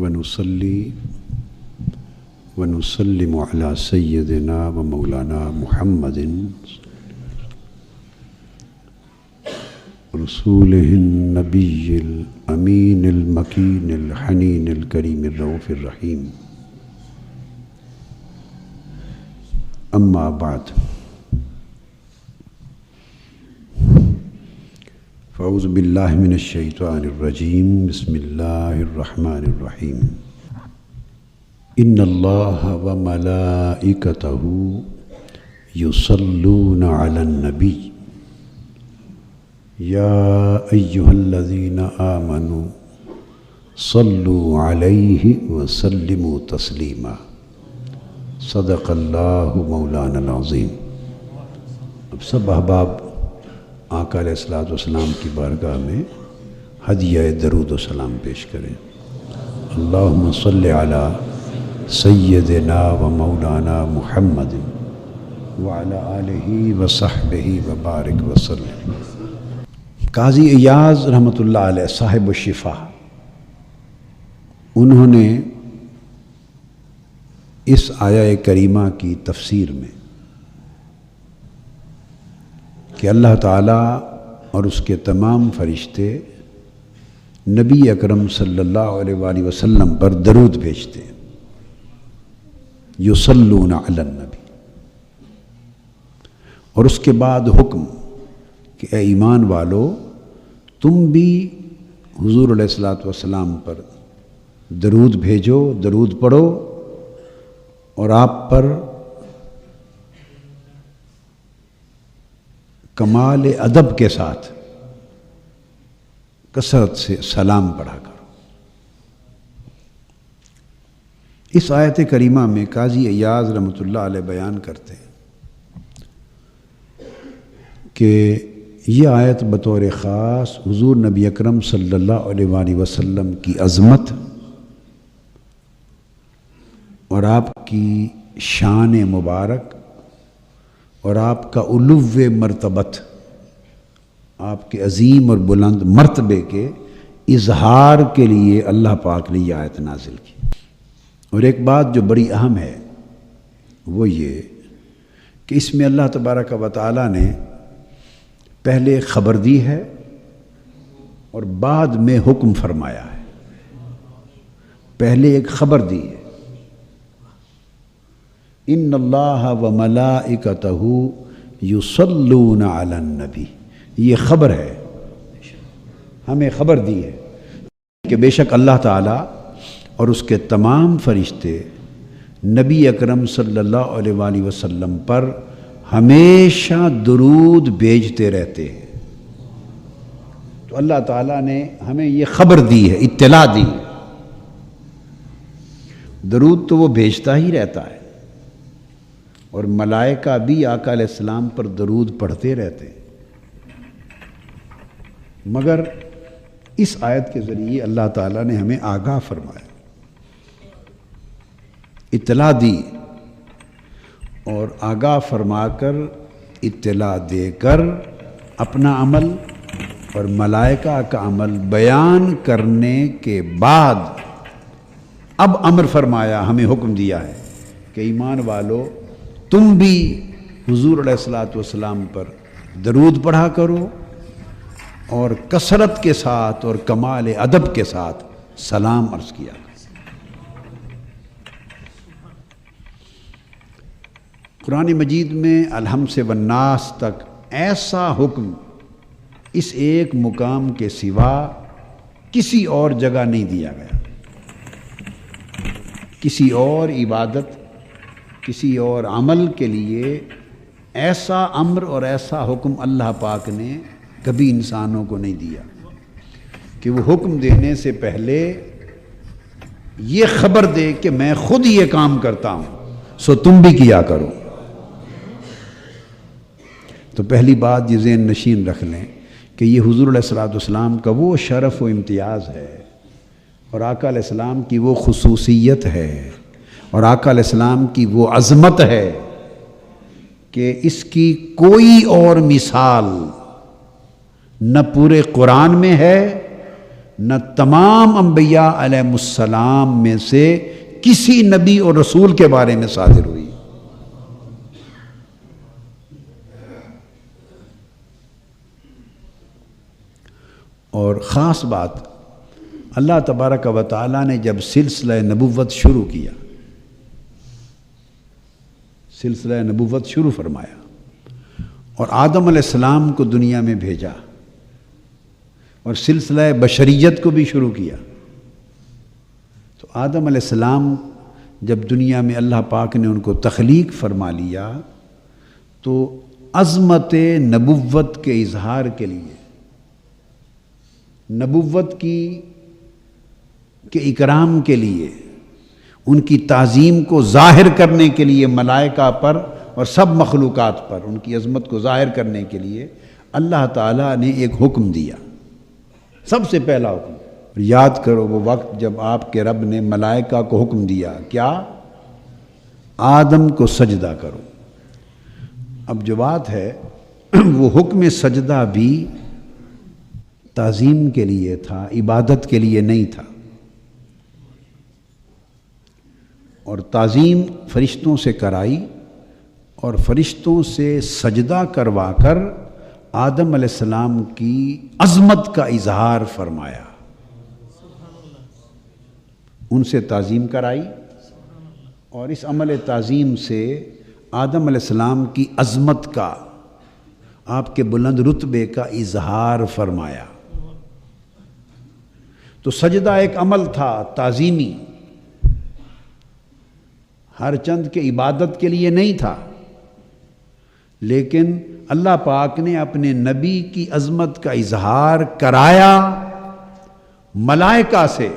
ونصلي ونسلم على سيدنا ومولانا محمد رسوله النبي الأمين المكين الحنين الكريم الرؤوف الرحيم. أما بعد، فأعوذ بالله من الشيطان الرجيم. بسم الله الرحمن الرحيم. إن الله وملائكته يصلون على النبي يا أيها الذين آمنوا صلوا عليه وسلموا تسليما. صدق اللہ مولانا العظیم. اب سب احباب آقا علیہ الصلوۃ والسلام کی بارگاہ میں ہدیہ درود و سلام پیش کریں. اللہم صلی علی سیدنا و مولانا محمد وعلی آلہ وصحبہ وبارک وسلم. قاضی ایاز رحمۃ اللہ علیہ صاحب الشفا، انہوں نے اس آیہ کریمہ کی تفسیر میں کہ اللہ تعالیٰ اور اس کے تمام فرشتے نبی اکرم صلی اللہ علیہ وآلہ وسلم پر درود بھیجتے ہیں. یصلون علی النبی، اور اس کے بعد حکم کہ اے ایمان والو تم بھی حضور علیہ الصلوۃ والسلام پر درود بھیجو، درود پڑھو، اور آپ پر کمال ادب کے ساتھ کثرت سے سلام پڑھا کرو. اس آیت کریمہ میں قاضی ایاز رحمۃ اللہ علیہ بیان کرتے ہیں کہ یہ آیت بطور خاص حضور نبی اکرم صلی اللہ علیہ وآلہ وسلم کی عظمت اور آپ کی شان مبارک اور آپ کا علو مرتبت، آپ کے عظیم اور بلند مرتبے کے اظہار کے لیے اللہ پاک نے یہ آیت نازل کی. اور ایک بات جو بڑی اہم ہے وہ یہ کہ اس میں اللہ تبارک و تعالیٰ نے پہلے خبر دی ہے اور بعد میں حکم فرمایا ہے. پہلے ایک خبر دی ہے، ان اللہ وملائکتہ یصلون علی النبی، یہ خبر ہے، ہمیں خبر دی ہے کہ بے شک اللہ تعالیٰ اور اس کے تمام فرشتے نبی اکرم صلی اللہ علیہ وآلہ وسلم پر ہمیشہ درود بھیجتے رہتے ہیں. تو اللہ تعالیٰ نے ہمیں یہ خبر دی ہے، اطلاع دی ہے. درود تو وہ بھیجتا ہی رہتا ہے، اور ملائکہ بھی آقا علیہ السلام پر درود پڑھتے رہتے ہیں. مگر اس آیت کے ذریعے اللہ تعالیٰ نے ہمیں آگاہ فرمایا، اطلاع دی، اور آگاہ فرما کر اطلاع دے کر اپنا عمل اور ملائکہ کا عمل بیان کرنے کے بعد اب امر فرمایا، ہمیں حکم دیا ہے کہ ایمان والو تم بھی حضور علیہ الصلوۃ والسلام پر درود پڑھا کرو اور کثرت کے ساتھ اور کمال ادب کے ساتھ سلام عرض کیا. قرآن مجید میں الحم سے والناس تک ایسا حکم اس ایک مقام کے سوا کسی اور جگہ نہیں دیا گیا. کسی اور عبادت، کسی اور عمل کے لیے ایسا امر اور ایسا حکم اللہ پاک نے کبھی انسانوں کو نہیں دیا کہ وہ حکم دینے سے پہلے یہ خبر دے کہ میں خود یہ کام کرتا ہوں سو تم بھی کیا کرو. تو پہلی بات یہ ذہن نشین رکھ لیں کہ یہ حضور علیہ الصلوۃ والسلام کا وہ شرف و امتیاز ہے اور آقا علیہ السلام کی وہ خصوصیت ہے اور آقا علیہ السلام کی وہ عظمت ہے کہ اس کی کوئی اور مثال نہ پورے قرآن میں ہے نہ تمام انبیاء علیہ السلام میں سے کسی نبی اور رسول کے بارے میں صادر ہوئی۔ اور خاص بات، اللہ تبارک و تعالیٰ نے جب سلسلہ نبوت شروع کیا، سلسلہ نبوت شروع فرمایا اور آدم علیہ السلام کو دنیا میں بھیجا اور سلسلہ بشریت کو بھی شروع کیا، تو آدم علیہ السلام جب دنیا میں اللہ پاک نے ان کو تخلیق فرما لیا تو عظمت نبوت کے اظہار کے لیے، نبوت کے اکرام کے لیے، ان کی تعظیم کو ظاہر کرنے کے لیے ملائکہ پر اور سب مخلوقات پر ان کی عظمت کو ظاہر کرنے کے لیے اللہ تعالیٰ نے ایک حکم دیا، سب سے پہلا حکم۔ یاد کرو وہ وقت جب آپ کے رب نے ملائکہ کو حکم دیا، کیا؟ آدم کو سجدہ کرو۔ اب جو بات ہے وہ حکم سجدہ بھی تعظیم کے لیے تھا، عبادت کے لیے نہیں تھا، اور تعظیم فرشتوں سے کرائی اور فرشتوں سے سجدہ کروا کر آدم علیہ السلام کی عظمت کا اظہار فرمایا، ان سے تعظیم کرائی اور اس عمل تعظیم سے آدم علیہ السلام کی عظمت کا، آپ کے بلند رتبے کا اظہار فرمایا۔ تو سجدہ ایک عمل تھا تعظیمی، ہر چند کے عبادت کے لیے نہیں تھا، لیکن اللہ پاک نے اپنے نبی کی عظمت کا اظہار کرایا ملائکہ سے،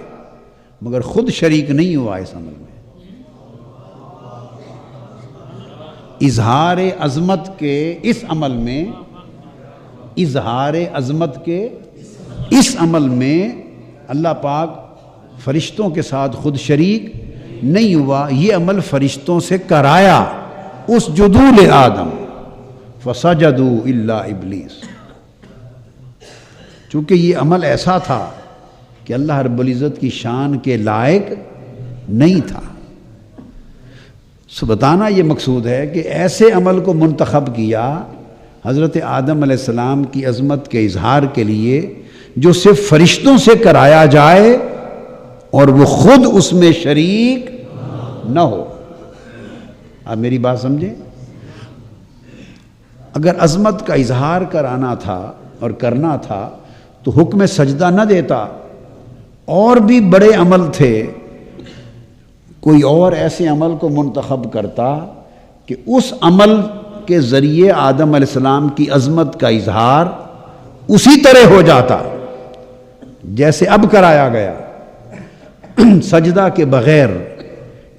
مگر خود شریک نہیں ہوا اس عمل میں۔ اظہار عظمت کے اس عمل میں، اظہار عظمت کے اس عمل میں اللہ پاک فرشتوں کے ساتھ خود شریک نہیں ہوا، یہ عمل فرشتوں سے کرایا۔ اسجدوا لآدم فسجدوا الا ابلیس، چونکہ یہ عمل ایسا تھا کہ اللہ رب العزت کی شان کے لائق نہیں تھا۔ سو بتانا یہ مقصود ہے کہ ایسے عمل کو منتخب کیا حضرت آدم علیہ السلام کی عظمت کے اظہار کے لیے جو صرف فرشتوں سے کرایا جائے اور وہ خود اس میں شریک نہ ہو۔ آپ میری بات سمجھیں، اگر عظمت کا اظہار کرانا تھا اور کرنا تھا تو حکم سجدہ نہ دیتا، اور بھی بڑے عمل تھے، کوئی اور ایسے عمل کو منتخب کرتا کہ اس عمل کے ذریعے آدم علیہ السلام کی عظمت کا اظہار اسی طرح ہو جاتا جیسے اب کرایا گیا۔ سجدہ کے بغیر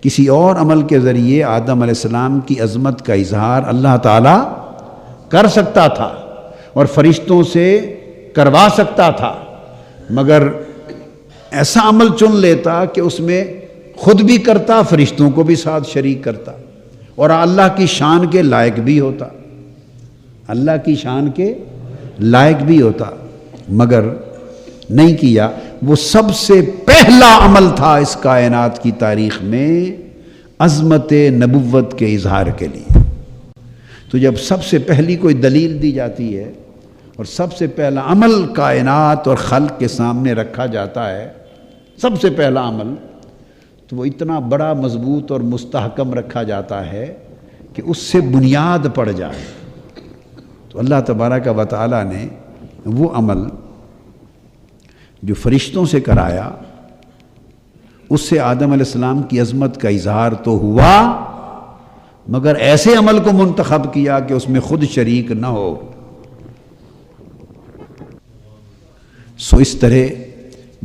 کسی اور عمل کے ذریعے آدم علیہ السلام کی عظمت کا اظہار اللہ تعالیٰ کر سکتا تھا اور فرشتوں سے کروا سکتا تھا، مگر ایسا عمل چن لیتا کہ اس میں خود بھی کرتا، فرشتوں کو بھی ساتھ شریک کرتا اور اللہ کی شان کے لائق بھی ہوتا، اللہ کی شان کے لائق بھی ہوتا، مگر نہیں کیا۔ وہ سب سے پہلا عمل تھا اس کائنات کی تاریخ میں عظمت نبوت کے اظہار کے لیے۔ تو جب سب سے پہلی کوئی دلیل دی جاتی ہے اور سب سے پہلا عمل کائنات اور خلق کے سامنے رکھا جاتا ہے، سب سے پہلا عمل، تو وہ اتنا بڑا مضبوط اور مستحکم رکھا جاتا ہے کہ اس سے بنیاد پڑ جائے۔ تو اللہ تبارک و تعالیٰ نے وہ عمل جو فرشتوں سے کرایا، اس سے آدم علیہ السلام کی عظمت کا اظہار تو ہوا، مگر ایسے عمل کو منتخب کیا کہ اس میں خود شریک نہ ہو۔ سو اس طرح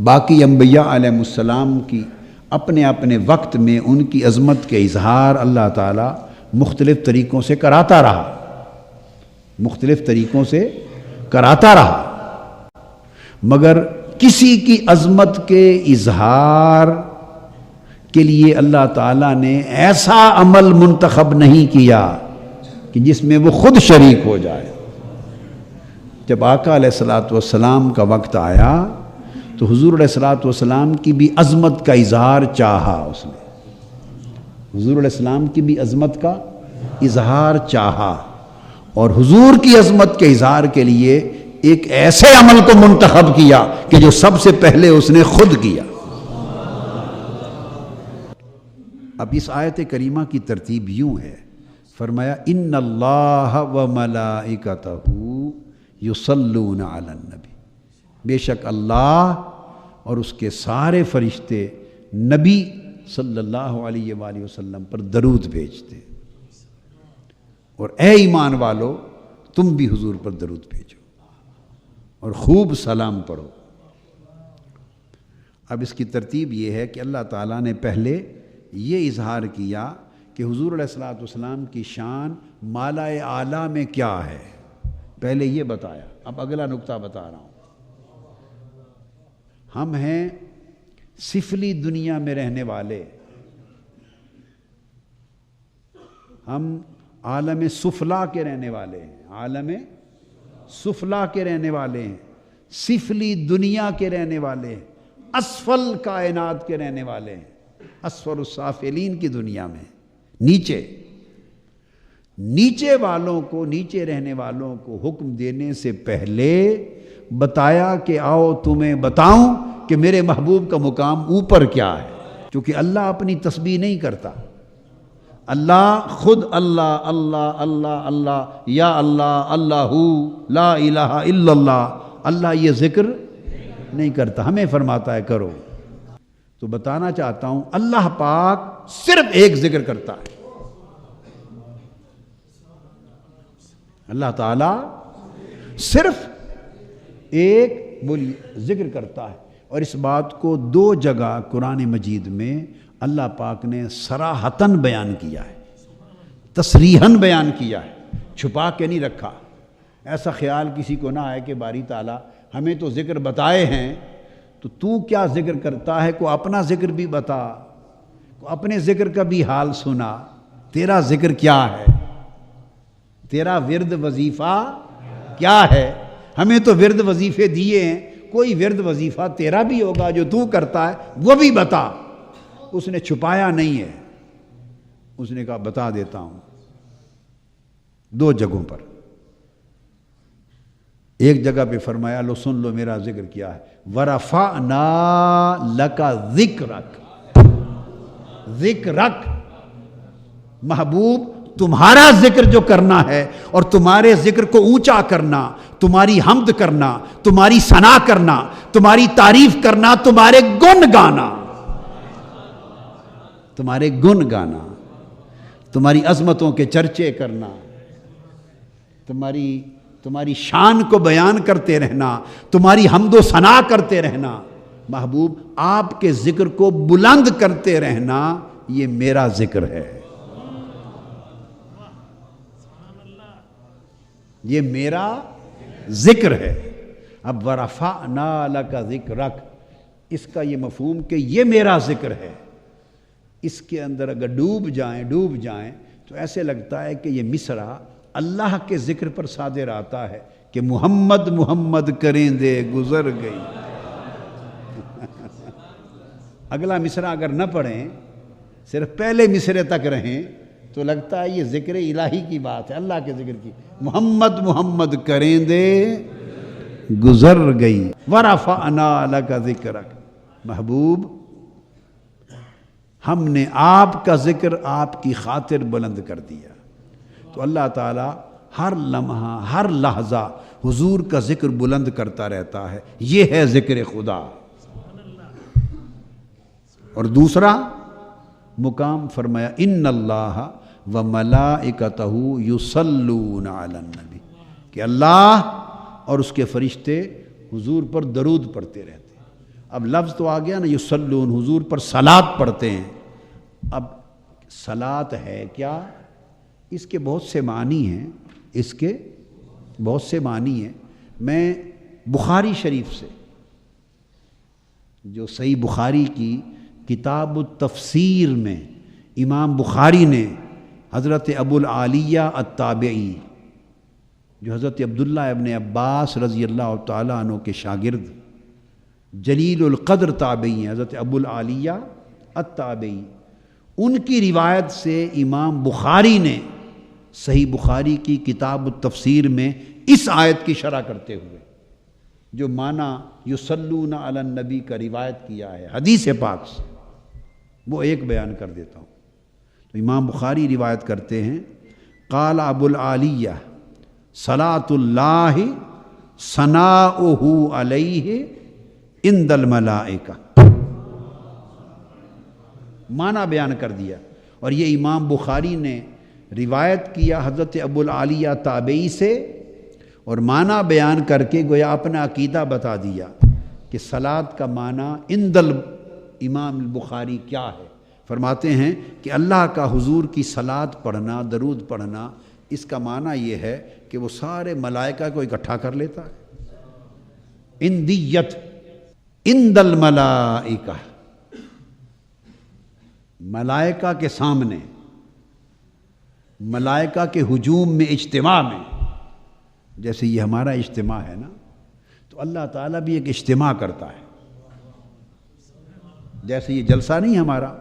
باقی انبیاء علیہ السلام کی اپنے اپنے وقت میں ان کی عظمت کے اظہار اللہ تعالیٰ مختلف طریقوں سے کراتا رہا، مختلف طریقوں سے کراتا رہا، مگر کسی کی عظمت کے اظہار کے لیے اللہ تعالیٰ نے ایسا عمل منتخب نہیں کیا کہ جس میں وہ خود شریک ہو جائے۔ جب آقا علیہ الصلوۃ والسلام کا وقت آیا تو حضور علیہ الصلوۃ والسلام کی بھی عظمت کا اظہار چاہا اس نے، حضور علیہ السلام کی بھی عظمت کا اظہار چاہا، اور حضور کی عظمت کے اظہار کے لیے ایک ایسے عمل کو منتخب کیا کہ جو سب سے پہلے اس نے خود کیا۔ اب اس آیت کریمہ کی ترتیب یوں ہے، فرمایا ان اللہ و ملائکتہ یصلون علی النبی، بے شک اللہ اور اس کے سارے فرشتے نبی صلی اللہ علیہ وآلہ وسلم پر درود بھیجتے، اور اے ایمان والو تم بھی حضور پر درود بھیجو اور خوب سلام پڑھو۔ اب اس کی ترتیب یہ ہے کہ اللہ تعالیٰ نے پہلے یہ اظہار کیا کہ حضور علیہ الصلوۃ والسلام کی شان مالائے اعلیٰ میں کیا ہے، پہلے یہ بتایا۔ اب اگلا نقطہ بتا رہا ہوں، ہم ہیں سفلی دنیا میں رہنے والے، ہم عالم سفلا کے رہنے والے ہیں، عالم سفلا کے رہنے والے ہیں، سفلی دنیا کے رہنے والے ہیں، اسفل کائنات کے رہنے والے ہیں، اسفل السافلین کی دنیا میں، نیچے والوں کو، نیچے رہنے والوں کو حکم دینے سے پہلے بتایا کہ آؤ تمہیں بتاؤں کہ میرے محبوب کا مقام اوپر کیا ہے، کیونکہ اللہ اپنی تسبیح نہیں کرتا، اللہ خود اللہ اللہ اللہ اللہ یا اللہ اللہ لا الہ الا اللہ، اللہ یہ ذکر نہیں کرتا، ہمیں فرماتا ہے کرو۔ تو بتانا چاہتا ہوں اللہ پاک صرف ایک ذکر کرتا ہے، اللہ تعالیٰ صرف ایک ذکر کرتا ہے، اور اس بات کو دو جگہ قرآن مجید میں اللہ پاک نے صراحتاً بیان کیا ہے، تصریحاً بیان کیا ہے، چھپا کے نہیں رکھا۔ ایسا خیال کسی کو نہ آئے کہ باری تعالیٰ ہمیں تو ذکر بتائے ہیں تو کیا ذکر کرتا ہے، کو اپنا ذکر بھی بتا، کو اپنے ذکر کا بھی حال سنا، تیرا ذکر کیا ہے، تیرا ورد وظیفہ کیا ہے، ہمیں تو ورد وظیفے دیے ہیں، کوئی ورد وظیفہ تیرا بھی ہوگا جو تو کرتا ہے وہ بھی بتا۔ اس نے چھپایا نہیں ہے، اس نے کہا بتا دیتا ہوں دو جگہوں پر۔ ایک جگہ پہ فرمایا لو سن لو میرا ذکر کیا ہے، وَرَفَعْنَا لَكَ ذِكْرَكَ، ذکرک، محبوب تمہارا ذکر جو کرنا ہے اور تمہارے ذکر کو اونچا کرنا، تمہاری حمد کرنا، تمہاری ثنا کرنا، تمہاری تعریف کرنا، تمہارے گن گانا، تمہارے گن گانا، تمہاری عظمتوں کے چرچے کرنا، تمہاری شان کو بیان کرتے رہنا، تمہاری حمد و ثنا کرتے رہنا، محبوب آپ کے ذکر کو بلند کرتے رہنا، یہ میرا ذکر ہے، یہ میرا ذکر ہے۔ اب وَرَفَعْنَا لَكَ ذِكْرَكَ، اس کا یہ مفہوم کہ یہ میرا ذکر ہے، اس کے اندر اگر ڈوب جائیں تو ایسے لگتا ہے کہ یہ مصرع اللہ کے ذکر پر صادر آتا ہے کہ محمد محمد کریں دے گزر گئی۔ اگلا مصرع اگر نہ پڑھیں، صرف پہلے مصرے تک رہیں تو لگتا ہے یہ ذکر الہی کی بات ہے، اللہ کے ذکر کی، محمد محمد کریں دے گزر گئی۔ وَرَفَعْنَا لَكَ ذِكْرَكَ، محبوب ہم نے آپ کا ذکر آپ کی خاطر بلند کر دیا۔ تو اللہ تعالیٰ ہر لمحہ ہر لحظہ حضور کا ذکر بلند کرتا رہتا ہے، یہ ہے ذکر خدا۔ اور دوسرا مقام فرمایا ان اللہ وملائکتہ یصلون علی النبی، کہ اللہ اور اس کے فرشتے حضور پر درود پڑھتے رہتے ہیں۔ اب لفظ تو آ گیا نا یصلون، حضور پر صلاۃ پڑھتے ہیں۔ اب صلاۃ ہے کیا؟ اس کے بہت سے معنی ہیں، میں بخاری شریف سے، جو صحیح بخاری کی کتاب التفسیر میں امام بخاری نے حضرت ابو العالیہ التابعی، جو حضرت عبداللہ ابن عباس رضی اللہ تعالیٰ عنہ کے شاگرد، جلیل القدر تابعی ہیں، حضرت ابو العالیہ التابعی، ان کی روایت سے امام بخاری نے صحیح بخاری کی کتاب التفسیر میں اس آیت کی شرح کرتے ہوئے جو معنی یصلون علی النبی کا روایت کیا ہے حدیث پاک سے، وہ ایک بیان کر دیتا ہوں۔ تو امام بخاری روایت کرتے ہیں، قال ابو العالیہ صلاۃ اللہ ثناؤہ علیہ عند الملائکہ، معنی بیان کر دیا۔ اور یہ امام بخاری نے روایت کیا حضرت ابو العالیہ تابعی سے، اور معنی بیان کر کے گویا اپنا عقیدہ بتا دیا کہ صلاۃ کا معنی عند امام البخاری کیا ہے۔ فرماتے ہیں کہ اللہ کا حضور کی صلاۃ پڑھنا، درود پڑھنا، اس کا معنی یہ ہے کہ وہ سارے ملائکہ کو اکٹھا کر لیتا ہے۔ اندیت عند الملائکہ، ملائکہ کے سامنے، ملائکہ کے ہجوم میں، اجتماع میں، جیسے یہ ہمارا اجتماع ہے نا، تو اللہ تعالیٰ بھی ایک اجتماع کرتا ہے، جیسے یہ جلسہ نہیں ہمارا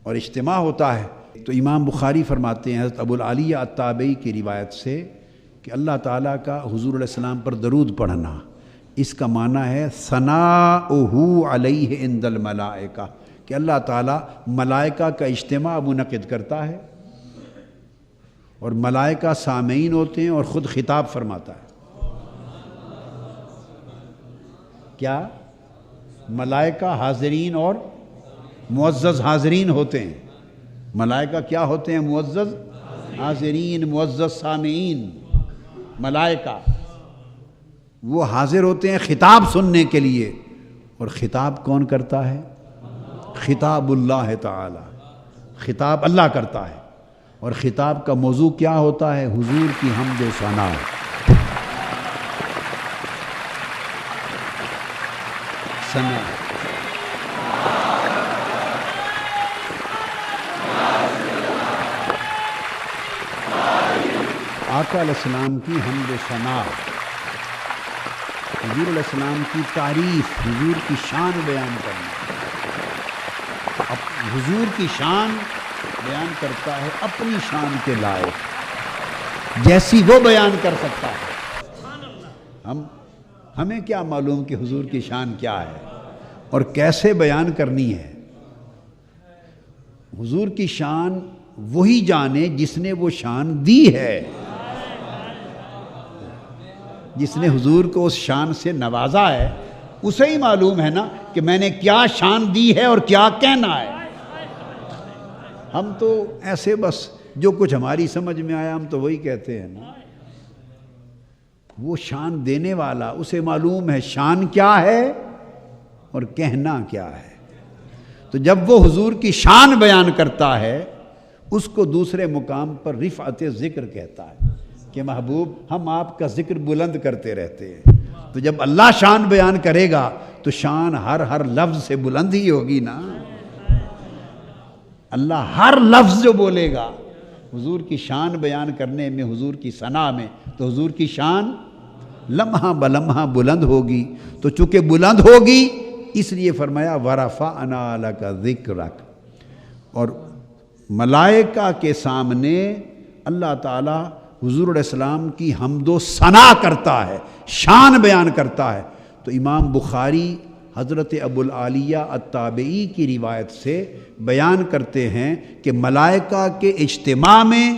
اور اجتماع ہوتا ہے۔ تو امام بخاری فرماتے ہیں حضرت ابو العالیہ التابعی کی روایت سے کہ اللہ تعالیٰ کا حضور علیہ السلام پر درود پڑھنا، اس کا معنی ہے ثناؤہ علیہ عند الملائکہ، کہ اللہ تعالیٰ ملائکہ کا اجتماع منعقد کرتا ہے، اور ملائکہ سامعین ہوتے ہیں اور خود خطاب فرماتا ہے۔ کیا؟ ملائکہ حاضرین اور معزز حاضرین ہوتے ہیں۔ ملائکہ کیا ہوتے ہیں؟ معزز حاضرین، معزز سامعین۔ ملائکہ وہ حاضر ہوتے ہیں خطاب سننے کے لیے، اور خطاب کون کرتا ہے؟ خطاب اللہ تعالی، خطاب اللہ کرتا ہے۔ اور خطاب کا موضوع کیا ہوتا ہے؟ حضور کی حمد و ثنا۔ ثنا آقا علیہ السلام کی حمد و ثنا، حضور علیہ السلام کی تعریف، حضور کی شان بیان کرنا۔ اب حضور کی شان بیان کرتا ہے اپنی شان کے لائق، جیسی وہ بیان کر سکتا ہے۔ ہمیں کیا معلوم کہ حضور کی شان کیا ہے اور کیسے بیان کرنی ہے؟ حضور کی شان وہی جانے جس نے وہ شان دی ہے، جس نے حضور کو اس شان سے نوازا ہے، اسے ہی معلوم ہے نا کہ میں نے کیا شان دی ہے اور کیا کہنا ہے۔ ہم تو ایسے بس جو کچھ ہماری سمجھ میں آیا ہم تو وہی کہتے ہیں نا۔ وہ شان دینے والا، اسے معلوم ہے شان کیا ہے اور کہنا کیا ہے۔ تو جب وہ حضور کی شان بیان کرتا ہے، اس کو دوسرے مقام پر رفعت ذکر کہتا ہے کہ محبوب ہم آپ کا ذکر بلند کرتے رہتے ہیں۔ تو جب اللہ شان بیان کرے گا تو شان ہر لفظ سے بلند ہی ہوگی نا۔ اللہ ہر لفظ جو بولے گا حضور کی شان بیان کرنے میں، حضور کی ثنا میں، تو حضور کی شان لمحہ بلمحہ بلند ہوگی۔ تو چونکہ بلند ہوگی اس لیے فرمایا وَرَفَعْنَا لَكَ ذِكْرَكَ، اور ملائکہ کے سامنے اللہ تعالیٰ حضور علیہ السلام کی حمد و ثنا کرتا ہے، شان بیان کرتا ہے۔ تو امام بخاری حضرت ابو العالیہ التابعی کی روایت سے بیان کرتے ہیں کہ ملائکہ کے اجتماع میں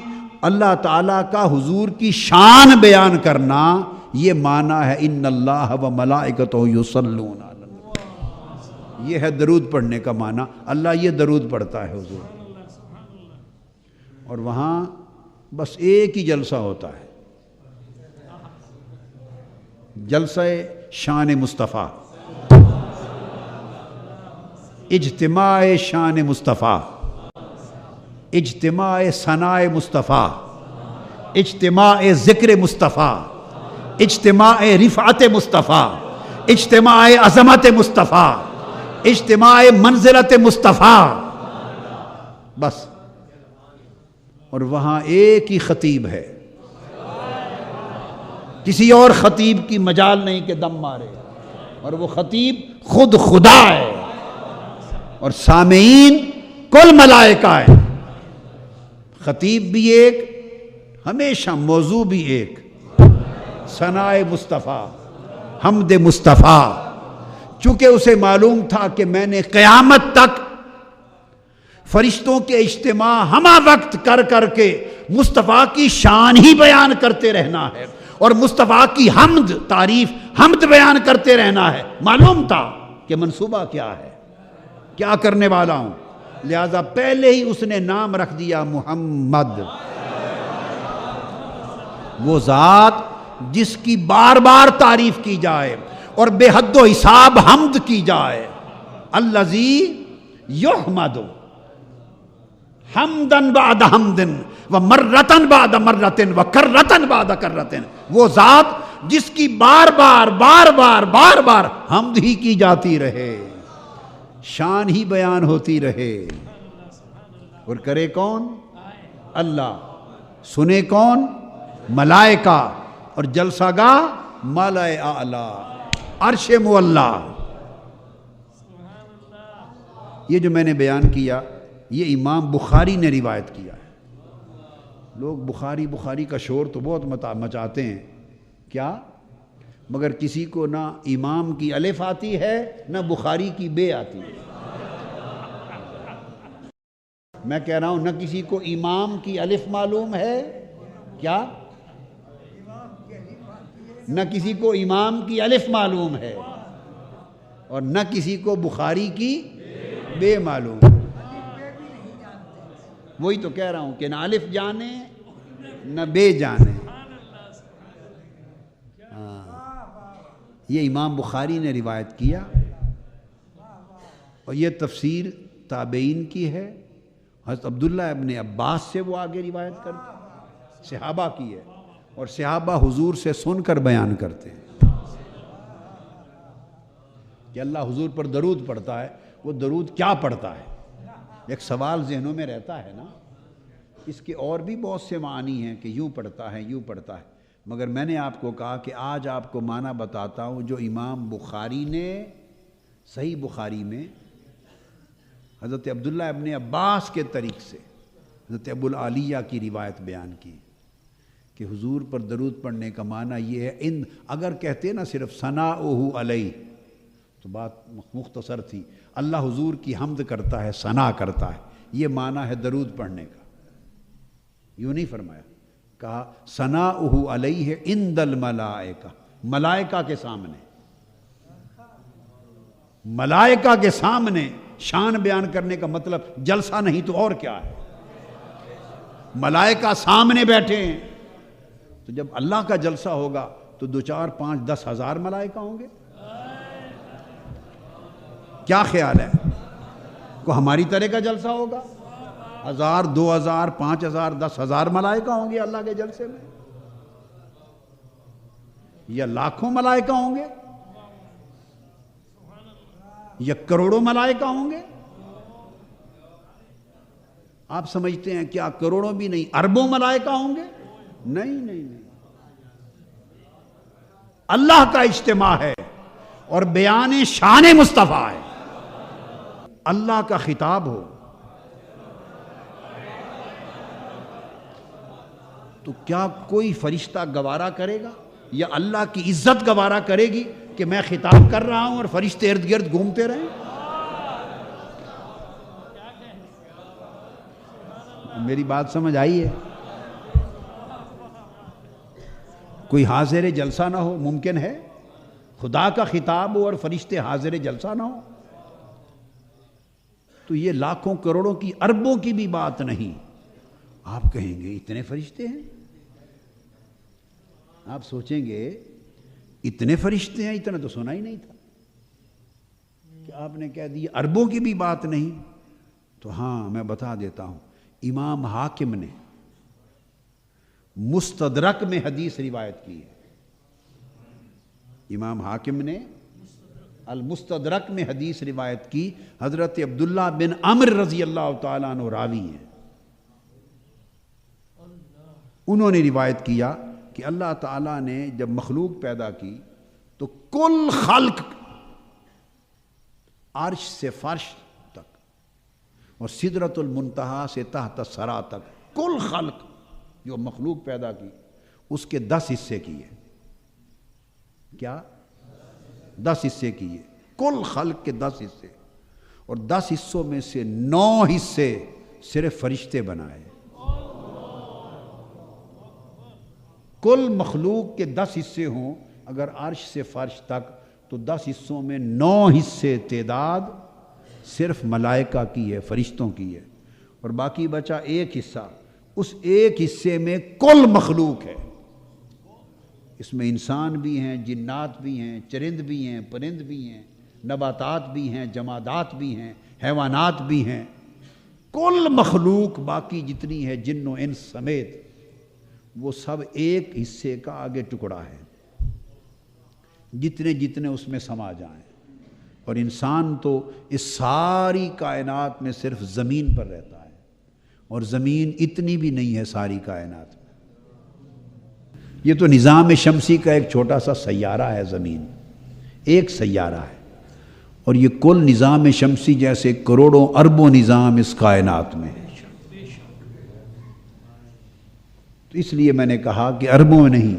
اللہ تعالیٰ کا حضور کی شان بیان کرنا، یہ معنی ہے ان اللہ و ملائکتہ یصلون علی النبی۔ یہ ہے درود پڑھنے کا معنی، اللہ یہ درود پڑھتا ہے حضور۔ اور وہاں بس ایک ہی جلسہ ہوتا ہے، جلسہ شان مصطفیٰ، اجتماع شان مصطفیٰ، اجتماع ثناء مصطفیٰ، اجتماع ذکر مصطفیٰ، اجتماع رفعت مصطفیٰ، اجتماع عظمت مصطفیٰ، اجتماع منزلت مصطفیٰ، بس۔ اور وہاں ایک ہی خطیب ہے، کسی اور خطیب کی مجال نہیں کہ دم مارے۔ اور وہ خطیب خود خدا ہے، اور سامعین کل ملائکہ ہے۔ خطیب بھی ایک، ہمیشہ موضوع بھی ایک، ثناء مصطفیٰ، حمد مصطفیٰ۔ چونکہ اسے معلوم تھا کہ میں نے قیامت تک فرشتوں کے اجتماع ہمہ وقت کر کر کے مصطفیٰ کی شان ہی بیان کرتے رہنا ہے، اور مصطفیٰ کی حمد، تعریف، حمد بیان کرتے رہنا ہے۔ معلوم تھا کہ منصوبہ کیا ہے، کیا کرنے والا ہوں، لہذا پہلے ہی اس نے نام رکھ دیا محمد، وہ ذات جس کی بار بار تعریف کی جائے اور بے حد و حساب حمد کی جائے۔ الذی یحمد حمدن بعد حمدن و مرتن بعد مرتن و کرتن بعد کرتن، وہ ذات جس کی بار بار حمد ہی کی جاتی رہے، شان ہی بیان ہوتی رہے، اور کرے کون؟ اللہ، سنے کون؟ ملائکہ، اور جلسہ گاہ ملائے اعلیٰ، عرش معلیٰ۔ یہ جو میں نے بیان کیا یہ امام بخاری نے روایت کیا ہے۔ لوگ بخاری کا شور تو بہت مچاتے ہیں، کیا؟ مگر کسی کو نہ امام کی الف آتی ہے نہ بخاری کی بے آتی ہے۔ میں کہہ رہا ہوں نہ کسی کو امام کی الف معلوم ہے، کیا؟ نہ کسی کو امام کی الف معلوم ہے، اور نہ کسی کو بخاری کی بے معلوم ہے۔ وہی تو کہہ رہا ہوں کہ نہ الف جانے نہ بے جانے۔ یہ امام بخاری نے روایت کیا، اور یہ تفسیر تابعین کی ہے، حضرت عبداللہ ابن عباس سے وہ آگے روایت کرتے، صحابہ کی ہے، اور صحابہ حضور سے سن کر بیان کرتے ہیں کہ اللہ حضور پر درود پڑھتا ہے۔ وہ درود کیا پڑھتا ہے؟ ایک سوال ذہنوں میں رہتا ہے نا، اس کے اور بھی بہت سے معنی ہیں کہ یوں پڑھتا ہے، یوں پڑھتا ہے، مگر میں نے آپ کو کہا کہ آج آپ کو معنی بتاتا ہوں جو امام بخاری نے صحیح بخاری میں حضرت عبداللہ ابن عباس کے طریق سے حضرت ابوالعالیہ کی روایت بیان کی کہ حضور پر درود پڑھنے کا معنی یہ ہے، اگر کہتے نا صرف ثناؤہ علیہ تو بات مختصر تھی، اللہ حضور کی حمد کرتا ہے، ثنا کرتا ہے، یہ معنی ہے درود پڑھنے کا۔ یوں نہیں فرمایا، کہا ثناؤہ علیہ عند الملائکہ، ملائکہ کے سامنے، ملائکہ کے سامنے شان بیان کرنے کا مطلب جلسہ نہیں تو اور کیا ہے؟ ملائکہ سامنے بیٹھے ہیں، تو جب اللہ کا جلسہ ہوگا تو 2 4 5 10 ہزار ملائکہ ہوں گے؟ کیا خیال ہے؟ کو ہماری طرح کا جلسہ ہوگا؟ 1000 2000 5000 10,000 ملائکہ ہوں گے اللہ کے جلسے میں، یا لاکھوں ملائکہ ہوں گے، یا کروڑوں ملائکہ ہوں گے؟ آپ سمجھتے ہیں کیا کروڑوں بھی نہیں، اربوں ملائکہ ہوں گے؟ نہیں، اللہ کا اجتماع ہے اور بیان شان مصطفیٰ ہے، اللہ کا خطاب ہو تو کیا کوئی فرشتہ گوارا کرے گا یا اللہ کی عزت گوارا کرے گی کہ میں خطاب کر رہا ہوں اور فرشتے ارد گرد گھومتے رہیں؟ میری بات سمجھ آئی ہے؟ کوئی حاضر جلسہ نہ ہو ممکن ہے؟ خدا کا خطاب ہو اور فرشتے حاضر جلسہ نہ ہو؟ تو یہ لاکھوں کروڑوں کی اربوں کی بھی بات نہیں۔ آپ کہیں گے اتنے فرشتے ہیں؟ آپ سوچیں گے اتنے فرشتے ہیں، اتنا تو سنا ہی نہیں تھا کہ آپ نے کہہ دیا اربوں کی بھی بات نہیں۔ تو ہاں میں بتا دیتا ہوں، امام حاکم نے مستدرک میں حدیث روایت کی ہے، امام حاکم نے المستدرک میں حدیث روایت کی، حضرت عبداللہ بن عمر رضی اللہ تعالیٰ عنہ راوی ہیں، انہوں نے روایت کیا کہ اللہ تعالیٰ نے جب مخلوق پیدا کی تو کل خلق عرش سے فرش تک اور سدرۃ المنتہا سے تحت ثری تک کل خلق جو مخلوق پیدا کی اس کے 10 حصے کیے. کیا 10 حصے کیے؟ کل خلق کے 10 حصے، اور 10 حصوں میں سے 9 حصے صرف فرشتے بنائے. کل مخلوق کے 10 حصے ہوں اگر عرش سے فرش تک، تو 10 حصوں میں 9 حصے تعداد صرف ملائکہ کی ہے، فرشتوں کی ہے، اور باقی بچا ایک حصہ. اس ایک حصے میں کل مخلوق ہے. اس میں انسان بھی ہیں، جنات بھی ہیں، چرند بھی ہیں، پرند بھی ہیں، نباتات بھی ہیں، جمادات بھی ہیں، حیوانات بھی ہیں. کل مخلوق باقی جتنی ہے جن و انس سمیت وہ سب ایک حصے کا آگے ٹکڑا ہے، جتنے جتنے اس میں سما جائیں. اور انسان تو اس ساری کائنات میں صرف زمین پر رہتا ہے، اور زمین اتنی بھی نہیں ہے ساری کائنات میں. یہ تو نظام شمسی کا ایک چھوٹا سا سیارہ ہے، زمین ایک سیارہ ہے، اور یہ کل نظام شمسی جیسے کروڑوں اربوں نظام اس کائنات میں ہے. تو اس لیے میں نے کہا کہ اربوں میں نہیں،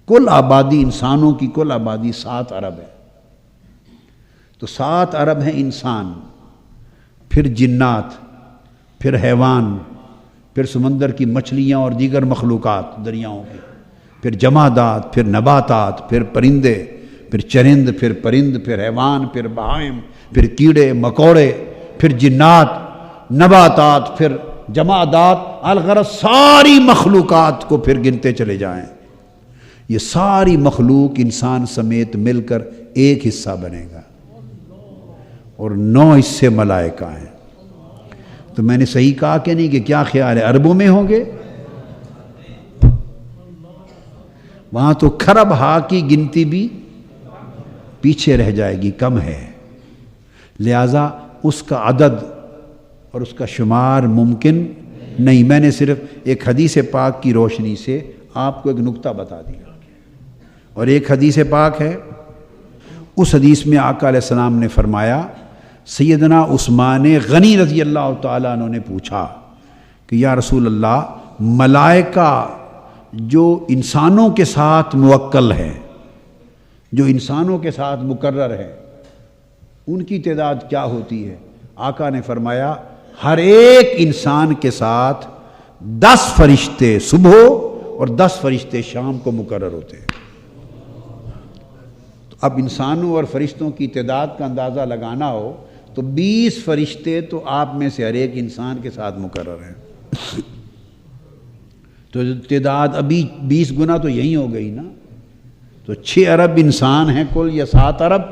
کل آبادی، انسانوں کی کل آبادی 7 ارب ہے. تو 7 ارب ہیں انسان، پھر جنات، پھر حیوان، پھر سمندر کی مچھلیاں اور دیگر مخلوقات دریاؤں کی، پھر جمادات، پھر نباتات، پھر پرندے، پھر چرند، پھر پرند، پھر حیوان، پھر بہائم، پھر کیڑے مکوڑے، پھر جنات، نباتات، پھر جمادات. الغرض ساری مخلوقات کو پھر گنتے چلے جائیں، یہ ساری مخلوق انسان سمیت مل کر ایک حصہ بنے گا، اور 9 حصے ملائکہ ہیں. تو میں نے صحیح کہا کہ نہیں؟ کہ کیا خیال ہے اربوں میں ہوں گے؟ وہاں تو کھرب ہا کی گنتی بھی پیچھے رہ جائے گی، کم ہے. لہذا اس کا عدد اور اس کا شمار ممکن نہیں. میں نے صرف ایک حدیث پاک کی روشنی سے آپ کو ایک نکتہ بتا دیا. اور ایک حدیث پاک ہے، اس حدیث میں آقا علیہ السلام نے فرمایا، سیدنا عثمان غنی رضی اللہ تعالیٰ عنہ نے پوچھا کہ یا رسول اللہ، ملائکہ جو انسانوں کے ساتھ موکل ہے، جو انسانوں کے ساتھ مقرر ہے، ان کی تعداد کیا ہوتی ہے؟ آقا نے فرمایا، ہر ایک انسان کے ساتھ 10 فرشتے صبح اور 10 فرشتے شام کو مقرر ہوتے ہیں. تو اب انسانوں اور فرشتوں کی تعداد کا اندازہ لگانا ہو تو 20 فرشتے تو آپ میں سے ہر ایک انسان کے ساتھ مقرر ہیں. تو تعداد ابھی 20 گنا تو یہی ہو گئی نا. تو 6 ارب انسان ہیں کل، یا 7 ارب،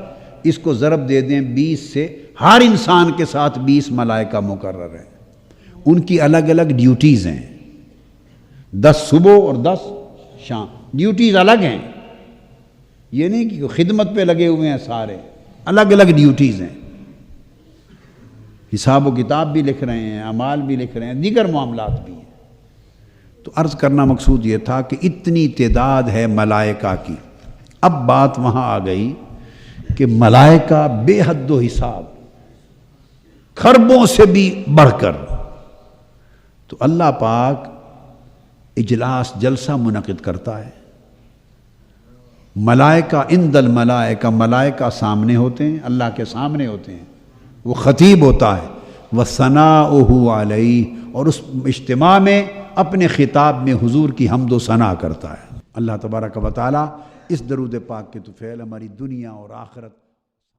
اس کو ضرب دے دیں 20 سے، ہر انسان کے ساتھ 20 ملائکہ مقرر ہیں. ان کی الگ الگ ڈیوٹیز ہیں، 10 صبح اور 10 شام. ڈیوٹیز الگ ہیں، یہ نہیں کہ خدمت پہ لگے ہوئے ہیں، سارے الگ الگ ڈیوٹیز ہیں. حساب و کتاب بھی لکھ رہے ہیں، اعمال بھی لکھ رہے ہیں، دیگر معاملات بھی ہیں. تو عرض کرنا مقصود یہ تھا کہ اتنی تعداد ہے ملائکہ کی. اب بات وہاں آ گئی کہ ملائکہ بے حد و حساب، خربوں سے بھی بڑھ کر. تو اللہ پاک اجلاس، جلسہ منعقد کرتا ہے. ملائکہ عند الملائکہ، ملائکہ سامنے ہوتے ہیں، اللہ کے سامنے ہوتے ہیں. وہ خطیب ہوتا ہے، وَثَنَاؤُهُ عَلَيْهِ، اور اس اجتماع میں اپنے خطاب میں حضور کی حمد و ثنا کرتا ہے. اللہ تبارک و تعالی اس درود پاک کے طفیل ہماری دنیا اور آخرت